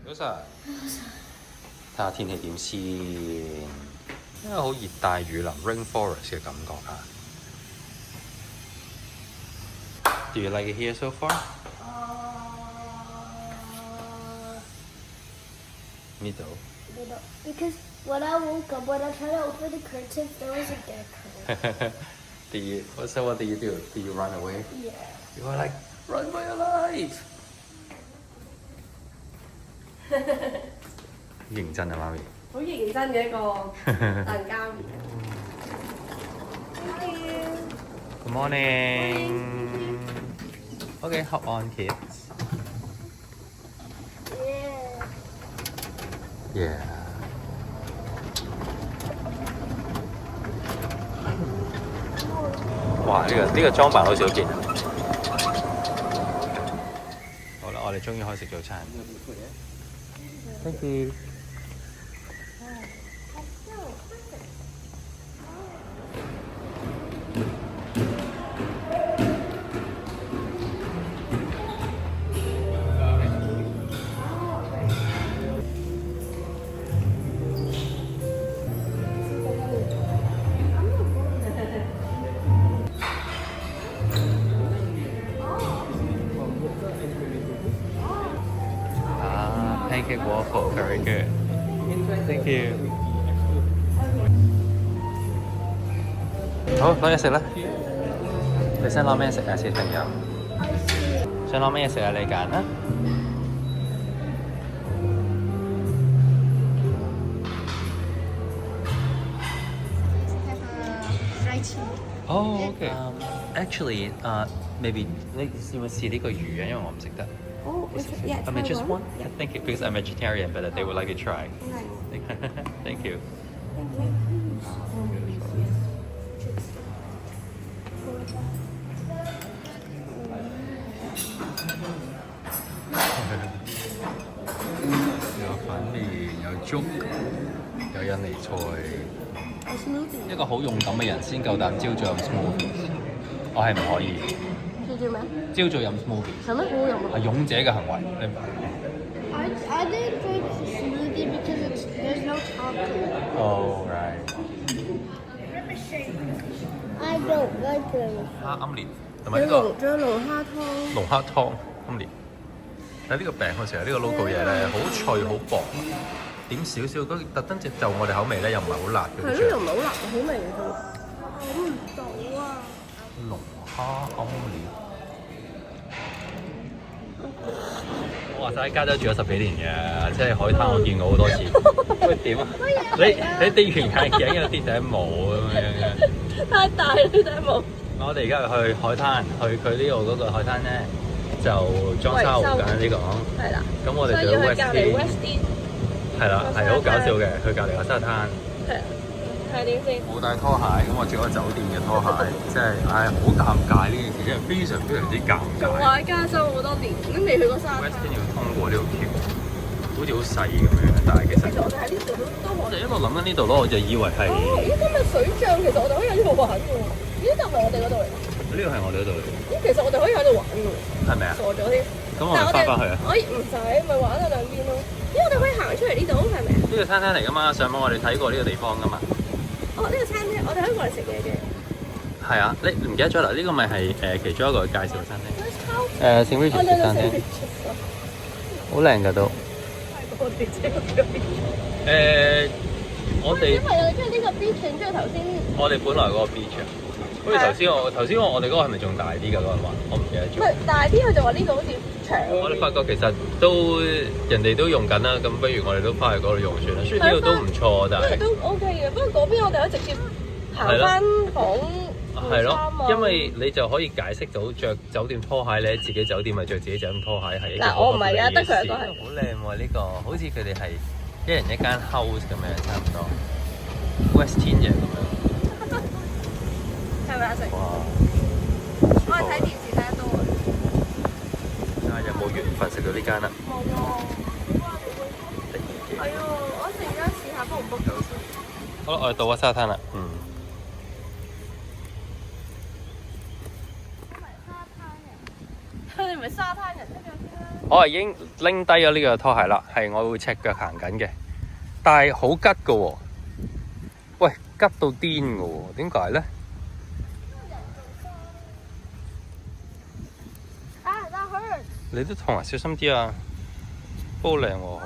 早晨，睇下天氣點先，因為好熱帶雨林 rainforest 嘅感覺啊。Do you like it here so far? Middle. Because when I woke up, when I tried to open the curtains, there was a gecko. So what did you do? Did you run away? Yeah. You were like, run for your life! 認真啊，媽咪。好認真嘅一個蛋膠。Thank you. Good morning. Okay, hop on, kids. Yeah. Yeah. 哇！呢個裝扮好少見。好啦，我哋終於可以食早餐。Thank you. Pancake waffle, very good. Thank you. 好，攞嘢食啦。你想攞咩食啊，小朋友？想攞咩食啊？你揀啦。Fried chicken. Oh, okay. Actually, maybe 你試唔試呢個魚啊？因為我唔食得。Oh, yeah. I mean, just one. Yeah, thank you. Because I'm vegetarian, but they would like to try. Thank you. 有粉麵，有粥，有印尼菜。一個好勇敢嘅人先夠膽朝早飲 smoothie， 我係唔可以。叫做咩？朝早飲 smoothie 係咩？好好飲啊！係勇者嘅行為，你唔 I didn't drink smoothie because there's no chocolate. Oh right. I don't like them. 蝦奄列同埋呢個仲有龍蝦湯。龍蝦湯奄列。睇呢個餅嘅時候，呢個 logo 嘢咧好脆好薄，點少少，佢特登就我哋口味咧，又唔係好辣嘅。係咯，又唔係好辣，好味嘅都。好唔到啊！龍蝦奄列。我話晒喺加州住咗10幾年嘅，即係海灘我見過好多次。喂點啊？你跌完眼鏡又跌頂帽咁樣嘅。太大啦！呢頂帽。我哋而家去海灘，去佢呢度嗰個海灘咧，就裝修緊呢個。係啦。咁我哋就去 West End。係啦，係好搞笑嘅，去隔離個沙灘。係啊。係點先？冇帶拖鞋，咁我着咗酒店嘅拖鞋，即係好尷尬呢件事，真係非常非常之尷尬。我喺加州好多年，都未去過沙灘。 West End 要通過呢條橋，好似好細咁樣，但係其實我哋喺呢度都我哋一路諗緊呢度咯，我就以為係哦，咦，今日水漲，其實我哋可以喺呢度玩嘅喎。呢度唔係我哋嗰度嚟。呢個係我哋嗰度嚟，咦，其實我哋可以喺度玩嘅喎。係咪啊？傻咗添。咁我哋翻返去啊！可以唔使，咪玩下兩邊咯。因為我哋可以行出嚟呢度，係咪啊？呢個餐廳嚟㗎嘛，上網我哋睇過呢個地方㗎嘛。哦，呢個餐廳，我哋可以過嚟食嘢嘅。係啊，你唔記得咗啦？呢個咪係其中一個介紹嘅餐廳。St. Regis 餐餐廳，好靚㗎都。我哋即係我哋因為我哋中意呢個 beach， 中意頭先。我哋本來嗰個 beach 啊，好似頭先我哋嗰個係咪仲大啲㗎？嗰個話我唔記得咗。唔係大啲，佢就話呢個好似長。我哋發覺其實都人哋都用緊啦，咁不如我哋都翻去嗰度用算啦。雖然呢度都唔錯，但係都 OK 嘅。不過嗰邊我哋可以直接行翻房。係咯，因為你就可以解釋到着酒店拖鞋，你喺自己酒店咪着自己酒店拖鞋係一件嗱，我唔係啊，得佢一個係。好靚喎呢個，好似佢哋係一人一間 house 咁樣，差唔多 West End 嘅咁樣。係咪啊？食。哇！我係睇電視睇得多。睇下有冇緣分食到呢間啦。冇喎。係啊，我一陣間試下 book 唔 book 到先。好啦，我哋到咗沙灘啦。佢哋唔係沙灘人，跟住先啦。我已經拎低咗呢個拖鞋啦，係我會赤腳行緊嘅，但係好吉㗎喎。喂，吉到癲㗎喎，點解咧？你都痛啊！小心啲啊！好靚喎，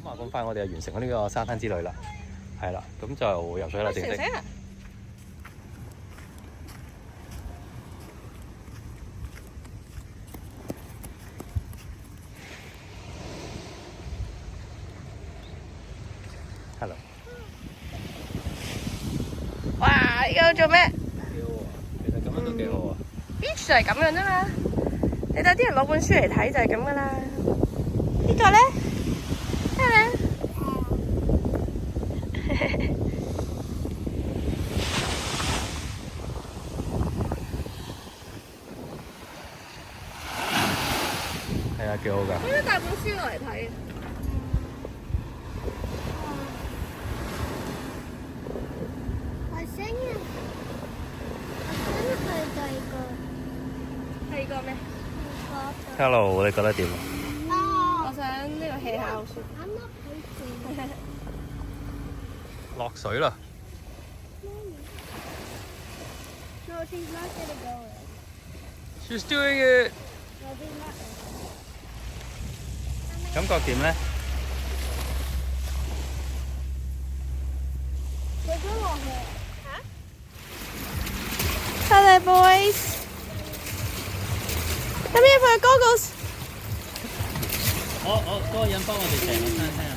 咁啊，咁快我哋就完成咗呢個沙灘之旅啦。係啦，咁就游水啦，正式。Hello。哇！呢個做咩幾好喎，其實咁樣都幾好啊。 ？Beach 就係咁樣啫嘛。你睇啲人攞本書嚟睇就係咁噶啦。呢個咧，咩咧？係啊，幾好㗎。應該帶本書落嚟睇。第二個咩 Hello， 你覺得點啊？我想呢個氣候雪。落水啦！ No, she's not gonna go in. She's doing it。 No, she's not. 感覺點咧？ We're going on here. Hello, boys. Come here for goggles. 我嗰個人幫我哋成個餐廳啊！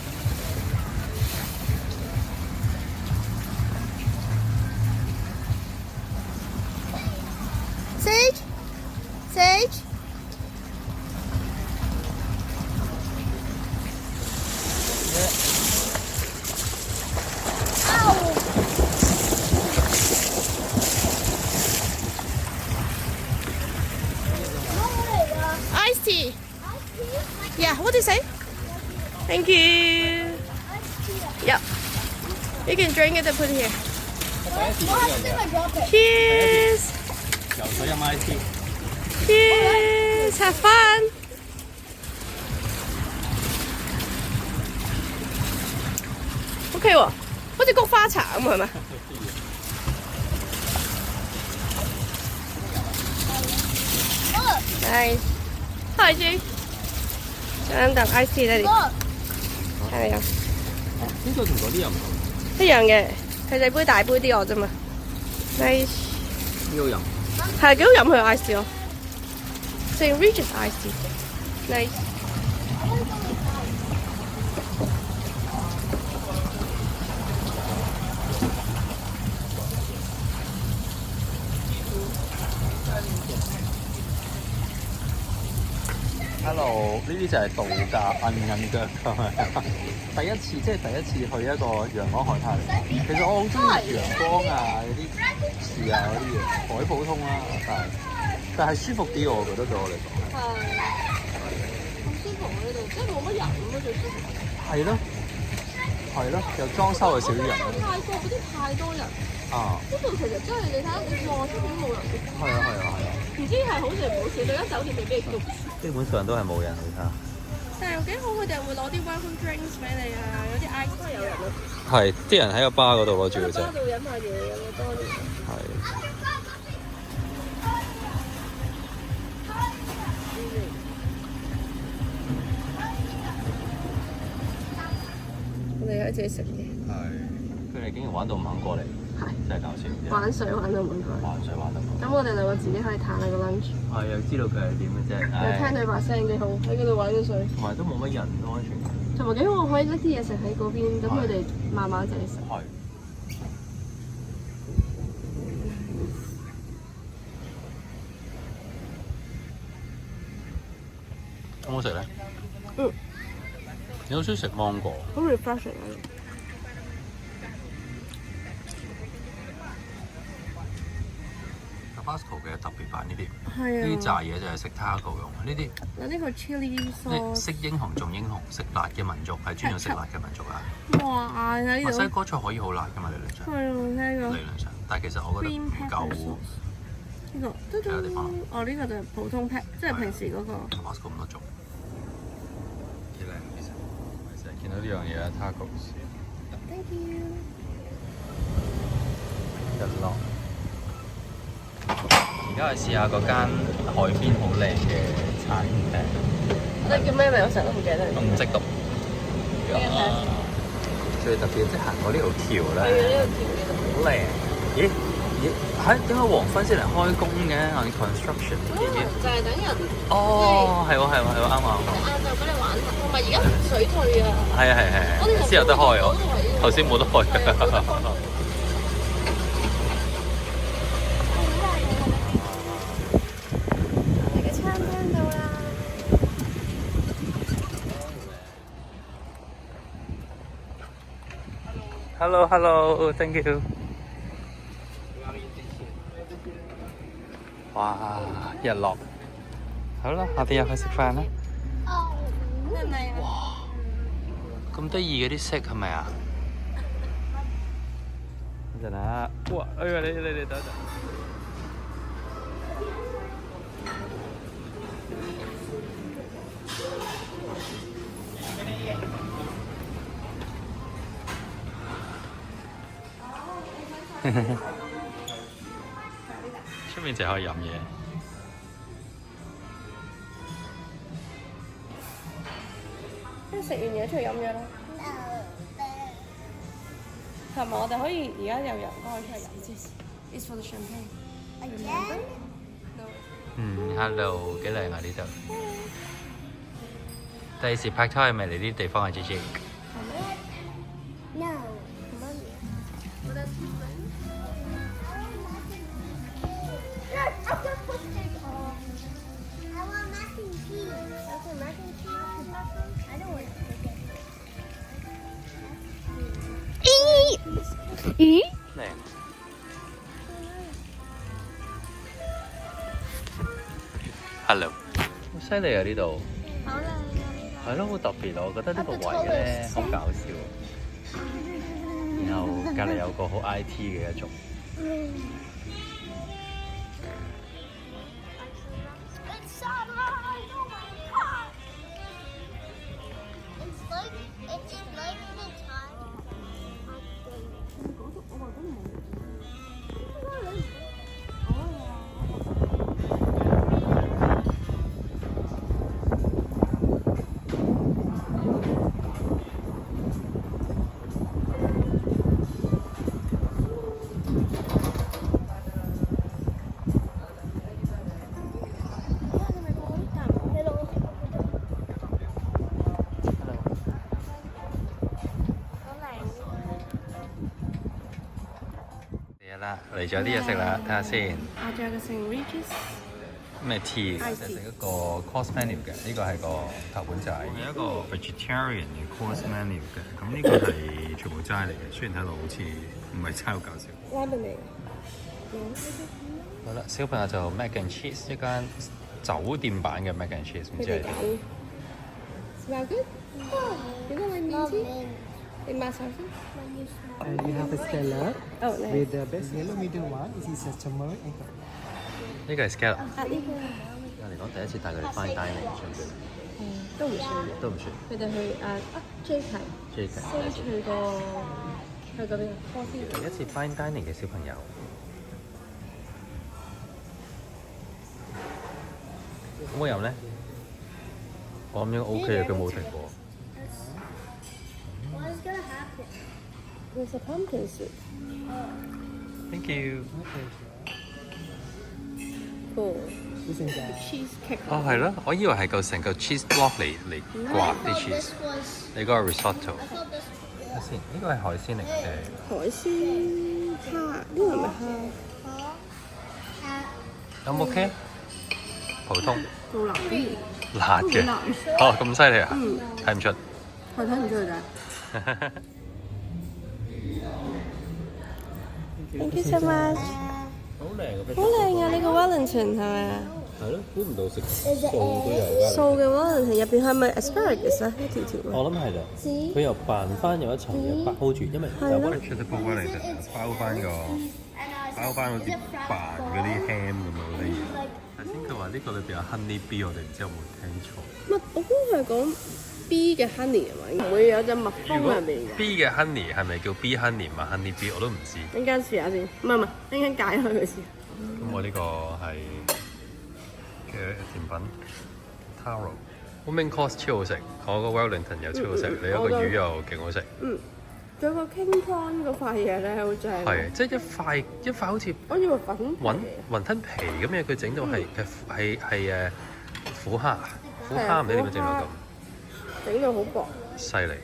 Sage, Sage. Iced tea. Yeah, what do you say? Thank you. Yep. You can drink it and put it here. 我第一次呢樣嘢， Drop it. Cheers. 游水飲 ice tea。 Cheers. Have fun. OK 喎，好似菊花茶咁係咪？ Nice. Hi, G. 想啖 ice tea 咧， Look. 係啊，呢個同嗰啲又唔同，一樣嘅，佢哋杯大杯啲我啫嘛。Nice. 呢好飲。係幾好飲佢 ice tea 咯，St. Regis ice tea。Nice. Hello，呢啲就係度假摁腳咁樣。第一次去一個陽光海灘嚟。其實我好中意陽光啊，嗰啲樹啊嗰啲嘢，海普通啦，但係舒服啲我覺得對我嚟講。係。好舒服啊！呢度即係冇乜人咁咯，最舒服。係咯，係咯，又裝修又少啲人。泰國嗰啲太多人。啊。呢度其實真係你睇下，哇，根本冇人。係啊係啊係啊。唔知係好定唔好笑，對間酒店未必夠。基本上都係冇人去睇。但係又幾好，佢哋會攞啲 welcome drinks 俾你啊，有啲 ice 都係有人咯。係，啲人喺個巴嗰度攞住嘅啫。巴度飲下嘢咁樣多啲。係。我哋喺自己食嘢。係。佢哋竟然玩到唔肯過嚟。係。真係搞笑。玩水玩到唔該。玩水玩得。咁我哋兩個自己可以嘆下個 lunch。係又知道佢係點嘅啫。你聽佢把聲幾好，喺嗰度玩緊水。同埋都冇乜人，都安全。同埋幾好，我可以拎啲嘢食喺嗰邊，咁佢哋慢慢自己食。係。有冇食咧？嗯。你好中意食芒果。好 refreshing 啊！Tabasco 嘅特別版呢啲，係啊。呢啲炸嘢就係食 taco 用，呢啲。有呢個 chili sauce。識英雄重英雄，食辣嘅民族係專有食辣嘅民族啊！哇！喺呢度。墨西哥菜可以好辣㗎嘛？理論上。係啊，我聽過。理論上，但係其實我覺得唔夠。呢個都都，哦呢個就係普通 pack， 即係平時嗰個。Costco 咁多種，幾靚其實。成日見到呢樣嘢啊 ，tacos。Thank you。日落。而家去試下嗰間海邊好靚嘅餐廳。你叫咩名？我成日都唔記得。我唔識讀。最特別即係行過呢條橋咧。係啊，呢個橋好靚。咦？點解黃昏先嚟開工嘅 ？on construction 見唔見？就係等人。哦，係喎係喎係喎，啱啊！晏晝俾你玩，同埋而家水退啊。係啊係係係，先有得開喎，頭先冇得開。你嘅餐廳到啦。Hello，thank you。哇！日落，好啦，我哋入去食飯啦。係咪啊？哇！咁得意嘅啲色係咪啊？等陣啊！哇！哎呀，你等等。出面就可以飲嘢。食完嘢出去飲嘢咯。係咪？我哋可以而家有陽光可以出去飲。It's for the champagne. Again? Hello，幾靚啊呢度。第時拍拖係咪嚟呢啲地方啊 ，Gigi？ No. Look, I can put this on. I want mac and cheese. Okay, mac and cheese. I don't want to take it. 咦？靚。Hello，好犀利啊呢度。好靚啊！係咯，好特別啊！我覺得呢個位咧好搞笑。然後隔離有個好 IT 嘅一族。It's sunrise! Oh my god! It's like the time. 嚟咗啲嘢食啦，睇下先。我仲有個聖 Regis。咩 tea？ 就食一個 course menu 嘅，呢個係個頭盤仔。係一個 vegetarian 嘅 course menu 嘅，咁呢個係全部齋嚟嘅，雖然睇落好似唔係齋，好搞笑。Lemonade。好啦，小朋友就 mac and cheese， 一間酒店版嘅 mac and cheese， 唔知係點。Smell good？點解會面先？你抹手先。And you have a scallop Oh, nice. with the best yellow middle one. It is a turmeric and garlic. 呢個係 scallop。啊呢個。我嚟講第一次帶佢哋 fine dining 算唔算？都唔算嘅。都唔算。佢哋去J 題。J 題。先去過去嗰邊科斯。第一次 fine dining 嘅小朋友。好唔好飲咧？我諗應該 OK 嘅，佢冇停過。What is gonna happen? There's a pumpkin soup. Thank you。 Cool. This is the Cheese cake. 哦，係咯，我以為係嚿成嚿 cheese block 嚟刮啲 cheese。 This was. 你嗰個 risotto。 I thought this was. 睇先，呢個係海鮮嚟嘅。海鮮蝦，呢個係咪蝦？有冇 OK？普通。做辣啲。辣嘅。辣。哦，咁犀利啊！睇唔出。我睇唔出佢咋。Thank you so much。好靚嘅。好靚啊！呢個 Wellington 係咪啊？係咯，估唔到食素都有。素嘅 Wellington 入邊係咪 asparagus 啊？一條條嘅。我諗係啦，佢又扮翻有一層嘅包住，因為有 vegetable Wellington 包翻個包翻好似扮嗰啲 ham 咁樣嗰啲嘢。頭先佢話呢個裏邊有 honey bee， 我哋唔知有冇聽錯。乜？我估佢係講 B 嘅 honey 係咪？唔會有隻蜜蜂如果入邊嘅。 B 嘅 honey 係咪叫 bee honey 唔係 honey bee 我都唔知。陣間試下先，唔係，陣間解開佢先。咁我呢個係嘅甜品 taro，個 main course 超好食，我個 Wellington 又超好食，你嗰個魚又勁好食。仲有個 king prawn 嗰塊嘢咧，好正。係，即係一塊好似我以為粉雲吞皮咁嘅，佢整到係虎蝦，虎蝦唔知點樣整到咁。整到好薄。犀利，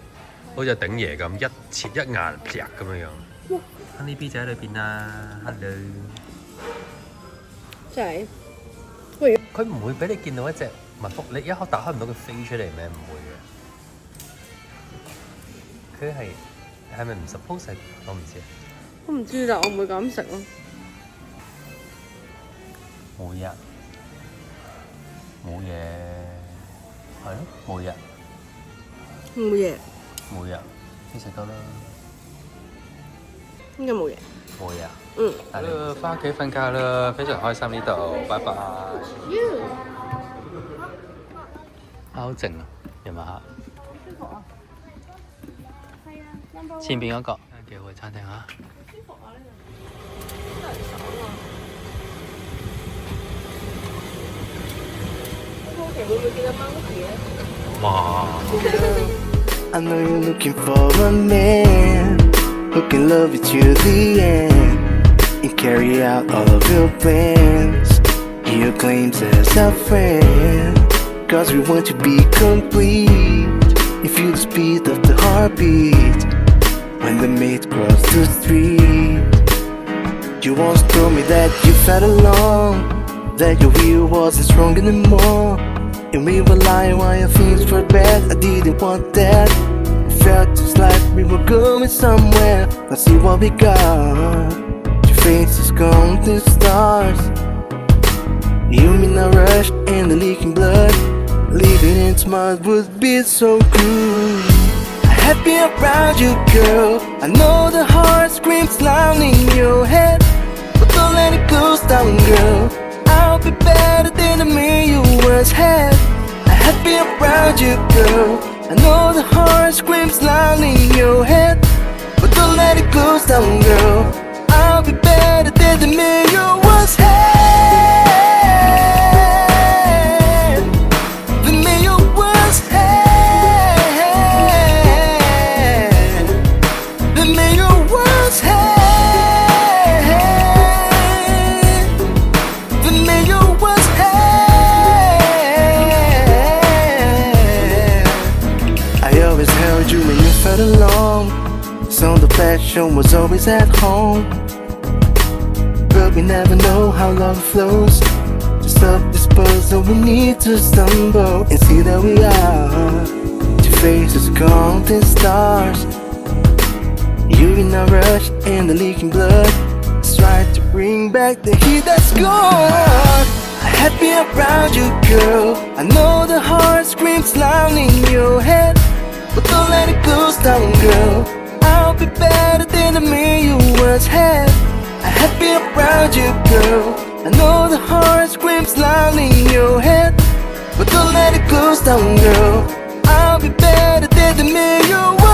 好似頂爺咁一切一硬劈咁樣樣。Honey bee 仔喺裏邊啊 ，hello。真係。佢唔會俾你見到一隻蜜蜂，你一刻打開唔到佢飛出嚟咩？唔會嘅。佢係咪唔 suppose 食？我唔知。我唔知啦，我唔會咁食咯。冇嘢，係咯，冇嘢，你食得啦。應該冇嘢。冇嘢。好啦，翻屋企瞓覺啦，非常開心呢度，拜拜。好靜啊，有冇嚇？舒服啊。係啊，前邊嗰個幾好嘅餐廳嚇。舒服啊呢度。真係爽啊！好奇會唔會見到 monkey 咧？哇！ I know you're looking for a man who can love you to the end and carry out all of your plans. He claims as a friend, cause we want to be complete. You feel the speed of the heartbeat when the mate cross the street. You once told me that you felt alone, that your will wasn't strong anymore, and we were lying while your things were bad. I didn't want that. It felt just like we were going somewhere. Let's see what we got. Your face is gone to stars. You in a rush and the leaking blood. Leaving in smart would be so cruel. Happy around you, girl. I know the heart screams loud in your head, but don't let it go down, girl. I'll be better than the man you once had. Happy around you, girl. I know the heart screams loud in your head, but don't let it go down, girl. I'll be better than the man you once had. The man you once had. The man you once had. The man you once had. I always held you when you felt alone, so the passion was always at home. But we never know how love flows. To stop this puzzle we need to stumble and see that we are two faces counting stars. You in a rush and the leaking blood. Let's try to bring back the heat that's gone. Happy around you, girl. I know the heart screams loud in your head, but don't let it go down, girl. I'll be better than the man you once had. Happy around you, girl. I know the heart screams loud in your head, but don't let it go down, girl. I'll be better than the man you once had.